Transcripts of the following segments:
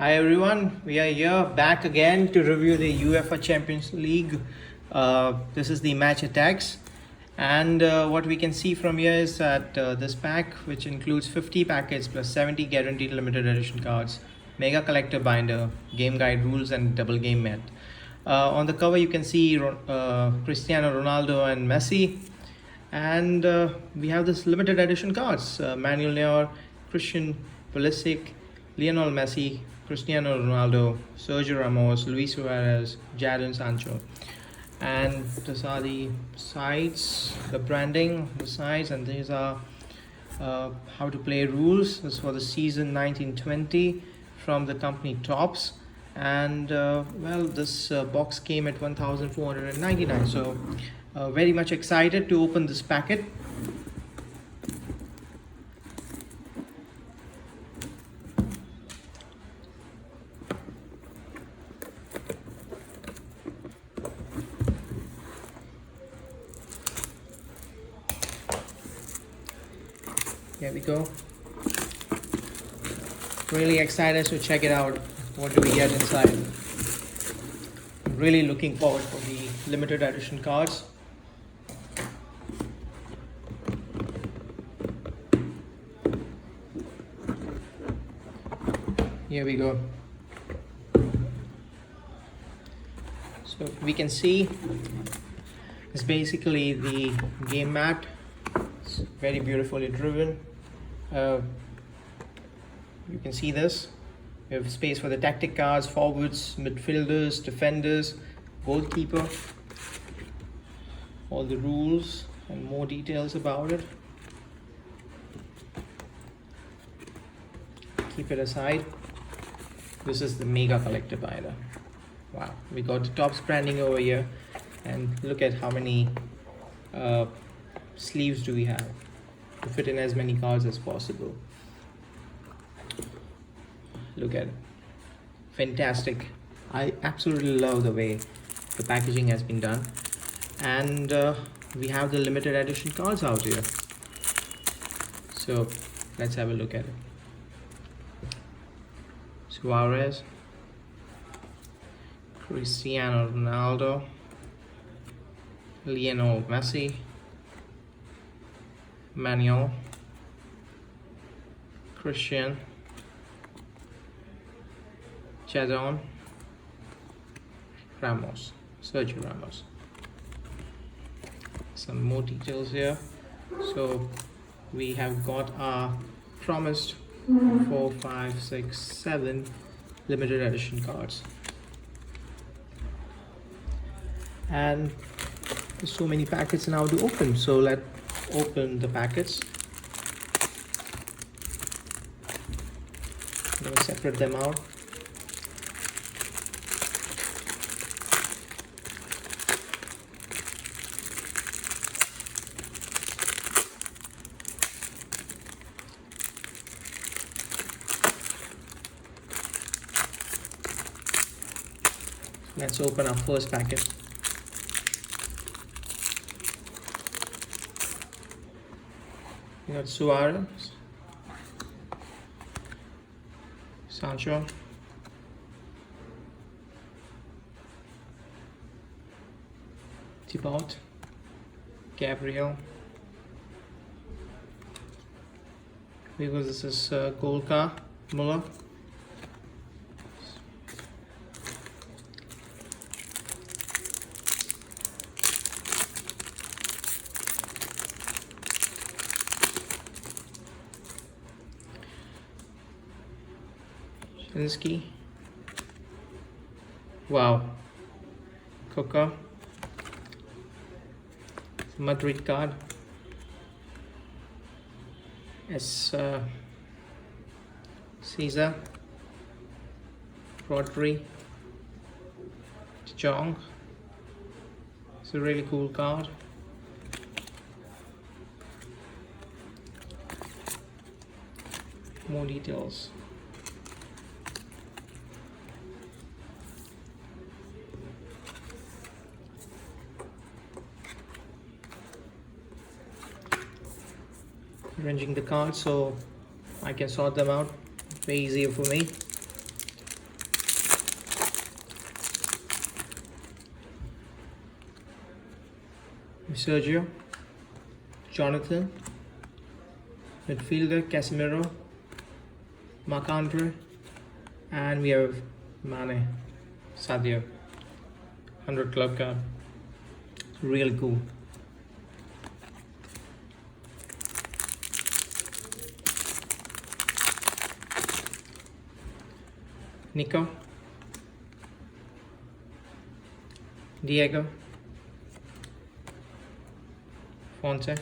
Hi everyone, we are here back again to review the UEFA Champions League. This is the match Attax, and what we can see from here is that this pack, which includes 50 packets plus 70 guaranteed limited edition cards, mega collector binder, game guide rules, and double game mat. On the cover, you can see Cristiano Ronaldo and Messi, and we have this limited edition cards: Manuel Neuer, Christian Pulisic, Lionel Messi, Cristiano Ronaldo, Sergio Ramos, Luis Suarez, Jadon Sancho. And these are the sides, the branding, the sides, and these are how to play rules. This is for the season 1920 from the company Tops. And well, this box came at 1,499. So very much excited to open this packet. Here we go. Really excited to check it out. What do we get inside? I'm really looking forward for the limited edition cards. Here we go. So we can see it's basically the game mat. It's very beautifully driven. You can see this. We have space for the tactic cards, forwards, midfielders, defenders, goalkeeper. All the rules and more details about it. Keep it aside. This is the mega collector binder. Wow, we got the Tops branding over here, and look at how many sleeves do we have to fit in as many cards as possible. Look at it. Fantastic. I absolutely love the way the packaging has been done, and we have the limited edition cards out here. So let's have a look at it. Suarez, Cristiano Ronaldo, Lionel Messi, Manuel, Christian, Jadon, Ramos, Sergio Ramos. Some more details here. So we have got our promised 4, 5, 6, 7 limited edition cards. And there's so many packets now to open. So let's open the packets. I'm going to separate them out. Let's open our first packet. We got Suarez, Sancho, Thibaut, Gabriel. Because this is Golka, Muller. Shinsky. Wow. Coca. Madrid card. Caesar. Rodri. De Jong. It's a really cool card. More details. Arranging the cards so I can sort them out. Very easier for me. Sergio, Jonathan, midfielder Casemiro, Marc-Andre, and we have Mane, Sadio, 100 club card. Real cool. Nico, Diego, Fonte,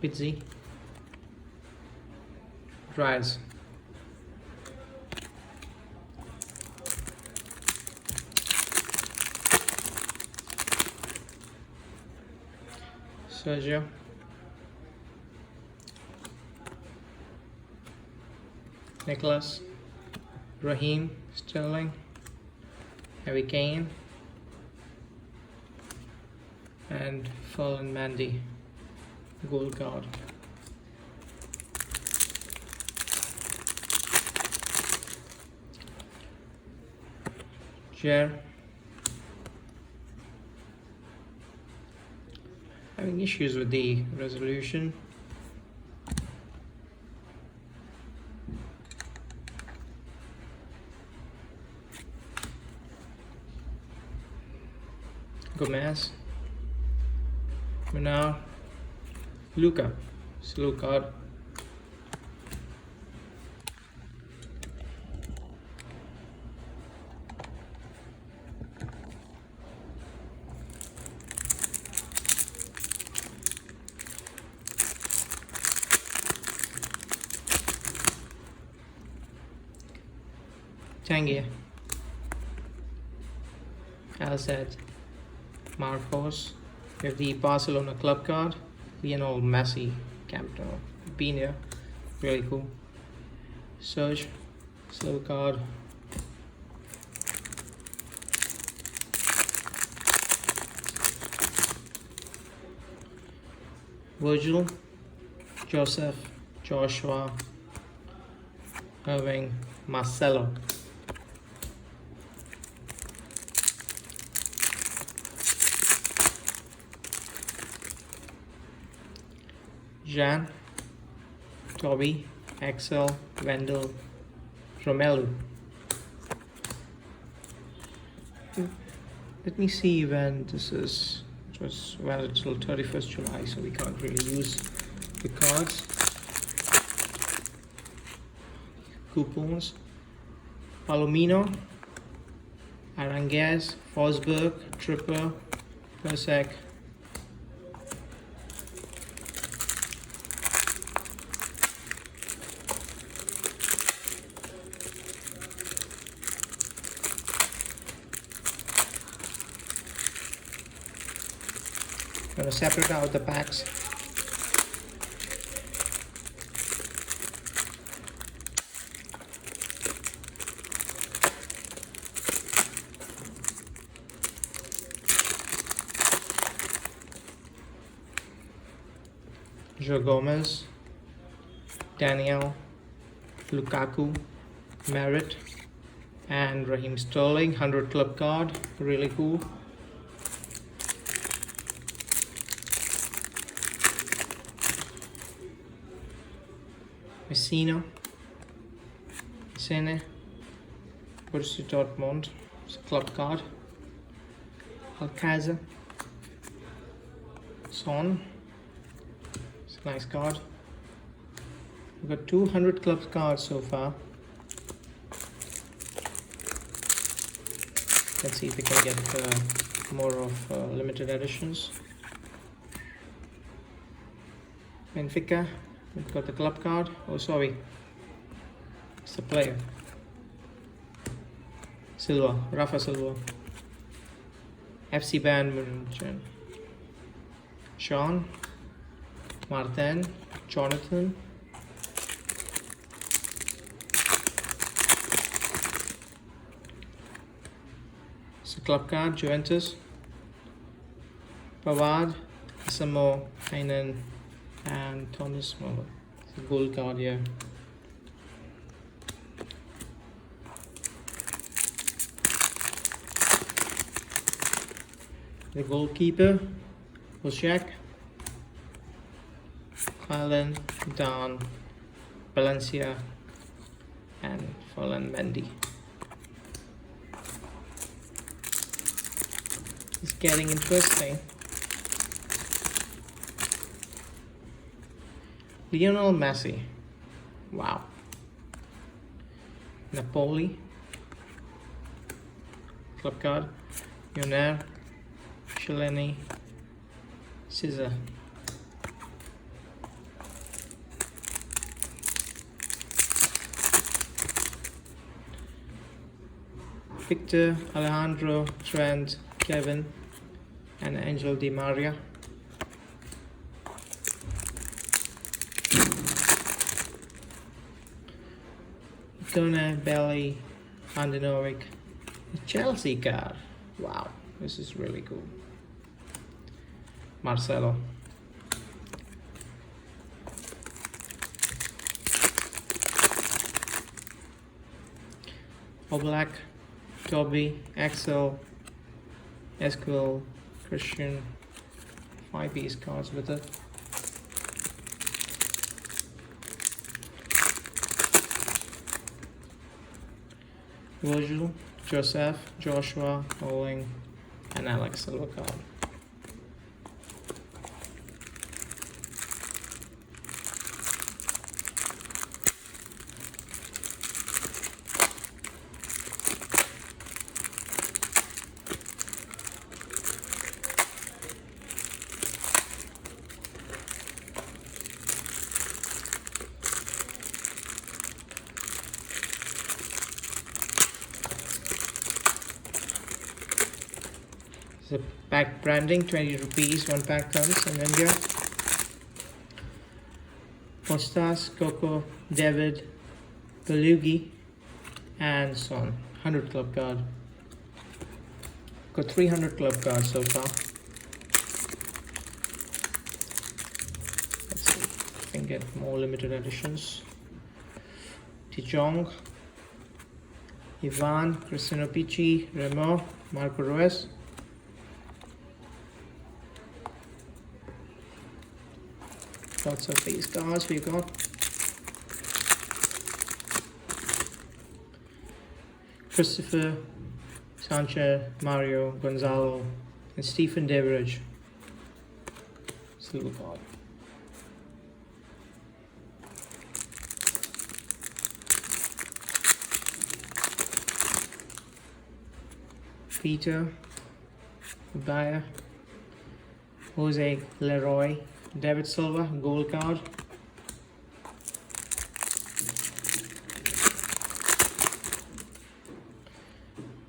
Pizzi, Rise, Sergio, Nicholas, Raheem Sterling, Harry Kane, and Ferland Mandy, gold card. Jer, having issues with the resolution. Gomez, Renard, Luca, slow card. Tangier, Alzad, Marcos. We have the Barcelona club card, Lionel Messi, Camp Nou, Pina, really cool. Serge, slow card. Virgil, Joseph, Joshua, Irving, Marcelo. Jan, Toby, Axel, Wendell, Romelu. Let me see when this is. It was valid till 31st July, so we can't really use the cards. Coupons. Palomino, Aranguez, Forsberg, Tripper, Persek. I'm going to separate out the packs. Joe Gomez, Daniel, Lukaku, Merritt, and Raheem Sterling, 100 club card, really cool. Messina, Sene, Borussia Dortmund, it's a club card. Alcázar, Son, it's a nice card. We've got 200 club cards so far. Let's see if we can get more of limited editions. Benfica. We've got the club card. Oh, sorry. It's the player. Silva, Rafa Silva. FC Bayern Munich. Sean, Martin, Jonathan. It's a club card, Juventus. Pavard, Samo, Heinen, and Thomas Muller. It's a gold card here. The goalkeeper, Bolshak, Haaland, Don, Valencia, and Ferland Mendy. It's getting interesting. Lionel Messi. Wow. Napoli. Club card. Yoner. Chileni. Scissor. Victor, Alejandro, Trent, Kevin, and Angel Di Maria. Kone, Belly, Handanovic, Chelsea card. Wow, this is really cool. Marcelo. Oblak, Toby, Axel, Esquivel, Christian. 5-piece cards with it. Virgil, Joseph, Joshua, Oling, and Alex silver card. The pack branding, 20 rupees, one pack comes in India. Kostas, Coco, David, Belugi, and Son. 100 club card. Got 300 club cards so far. Let's see if we can get more limited editions. Tijong, Ivan, Cristiano Pichi, Remo, Marco Ruiz. Lots of these cards we got. Christopher, Sanchez, Mario, Gonzalo, and Stephen Deverage. Silver card. Peter, Bayer, Jose Leroy, David Silva, gold card.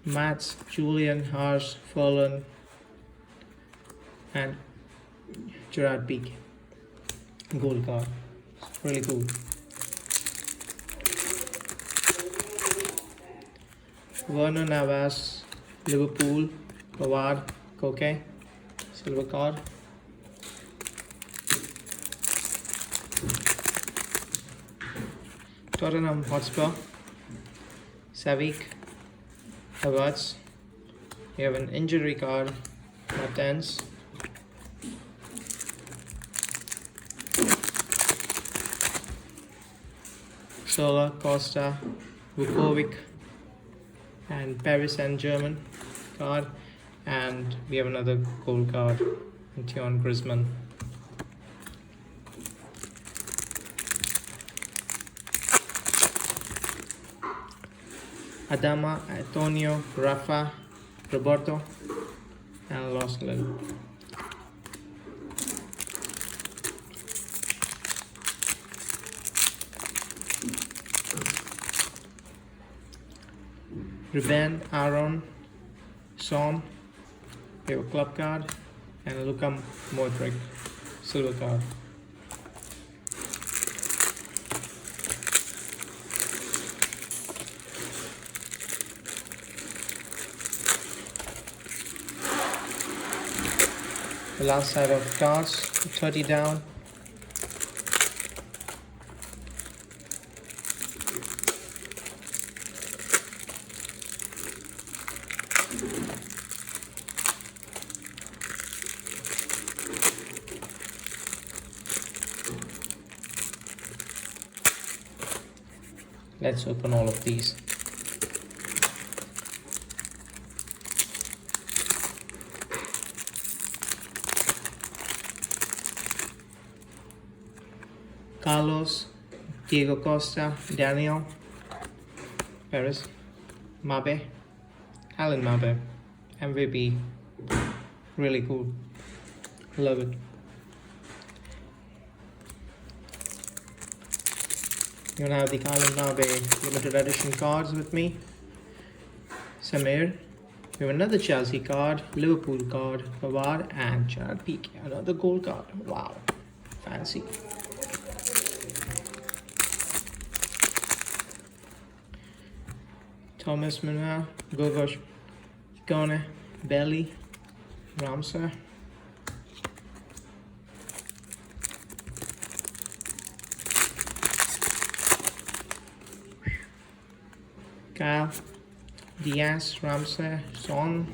Mats, Julian, Hars, Ferland, and Gerard Peak, gold card. Really cool. Werner Navas, Liverpool, Pavard, Koke, silver card. Tottenham Hotspur, Savik, Havertz. You have an injury card, Martens. Sola, Costa, Vukovic, and Paris Saint-Germain card. And we have another gold card, Antoine Griezmann. Adama, Antonio, Rafa, Roberto, and Loslen. Ruben, Aaron, Son, we have a club card, and Luka Modric, silver card. The last set of cards, 30 down. Let's open all of these. Carlos, Diego Costa, Daniel, Perez, Mabe, Alan Mabe, MVP. Really cool. Love it. You gonna have the Alan Mabe limited edition cards with me. Samir. We have another Chelsea card, Liverpool card, Pavard, and Gerard Piqué. Another gold card. Wow. Fancy. Thomas Müller, Gogosh, Ikone, Belly, Ramsey, Kyle, Diaz, Ramsey, Son,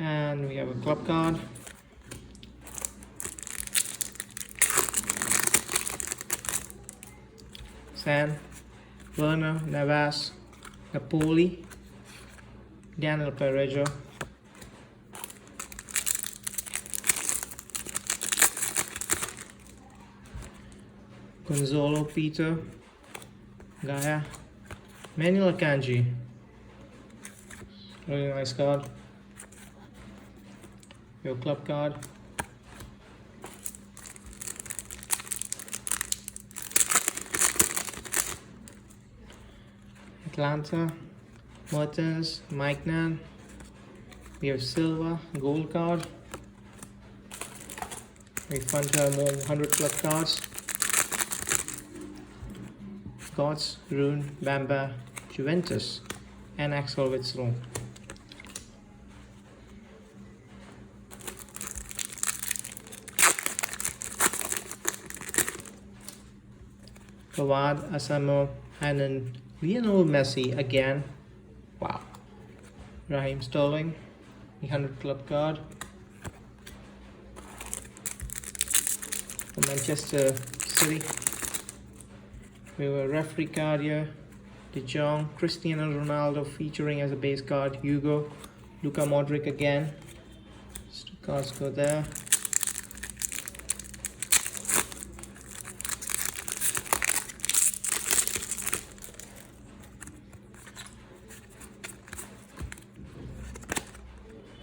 and we have a club card. San, Werner, Navas, Napoli, Daniel Perejo, Gonzalo, Peter, Gaia, Manuel Akanji. Really nice card. Your club card. Atlanta, Mertens, Mike Nan. We have Silva, gold card. We fun to have more 100 club cards. Gods, Rune, Bamba, Juventus, and Axel Witsel. Pavard, Asamo, and then Lionel Messi again. Wow. Raheem Sterling, the 100 club card. For Manchester City. We have a referee card here. De Jong, Cristiano Ronaldo featuring as a base card. Hugo, Luka Modric again. Just two cards go there.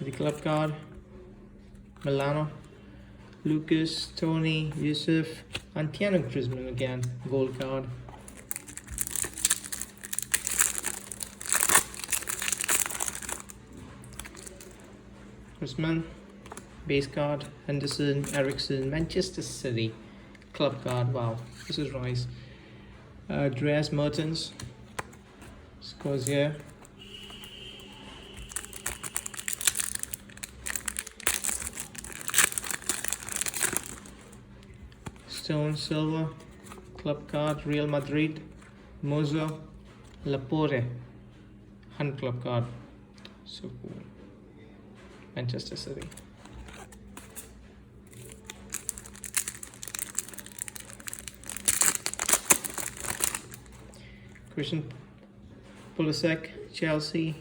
The club card, Milano, Lucas, Tony, Yusuf, Antiano Griezmann again, gold card. Griezmann, base card, Henderson, Ericsson, Manchester City, club card. Wow, this is nice. Dries Mertens, scores here. Stone Silva, club card, Real Madrid, Mozo, Laporte, 100 club card. So cool. Manchester City. Christian Pulisic, Chelsea,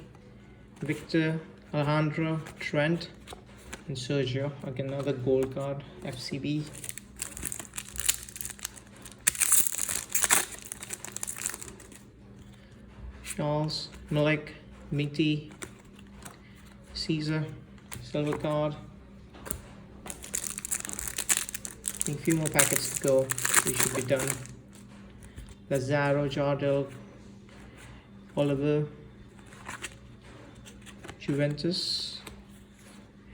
Victor, Alejandro, Trent, and Sergio. Again, another gold card, FCB. Charles, Milik, Miti, Caesar, silver card. I think a few more packets to go. We should be done. Lazaro, Jardel, Oliver, Juventus,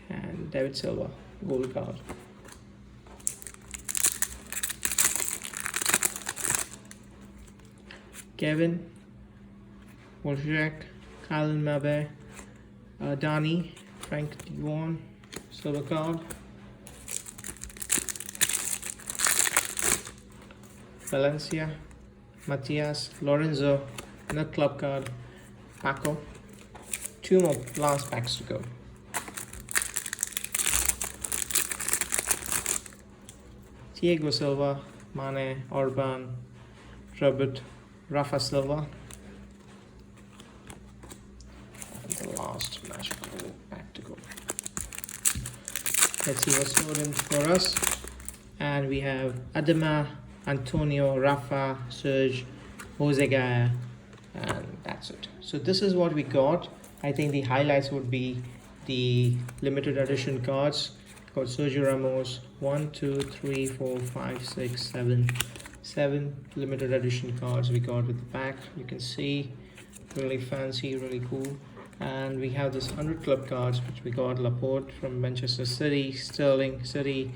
and David Silva, gold card. Kevin, Wojciech, Kylan Mabe, Dani, Frank Dion, silver card. Valencia, Matias, Lorenzo, and a club card, Paco. Two more last packs to go. Thiago Silva, Mane, Orban, Robert, Rafa Silva. And the last match pack to go. Let's see what's stored in for us. And we have Adama, Antonio, Rafa, Serge, Jose Gaya, and that's it. So this is what we got. I think the highlights would be the limited edition cards. Got Sergio Ramos, 1, 2, 3, 4, 5, 6, 7 limited edition cards we got with the pack. You can see, really fancy, really cool. And we have this 100 club cards which we got: Laporte from Manchester City, Sterling City,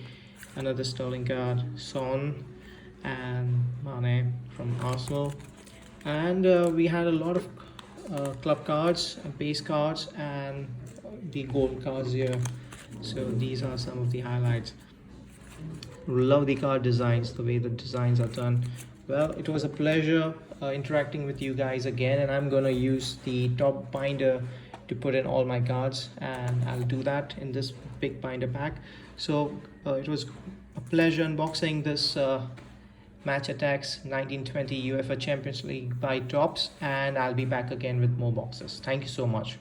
another Sterling card, Son and Mane from Arsenal. And we had a lot of club cards and base cards and the gold cards here. So these are some of the highlights. Love the card designs, the way the designs are done. Well, it was a pleasure interacting with you guys again, and I'm gonna use the top binder to put in all my cards, and I'll do that in this big binder pack. So it was a pleasure unboxing this Match Attax 1920 UEFA Champions League by Tops, and I'll be back again with more boxes. Thank you so much.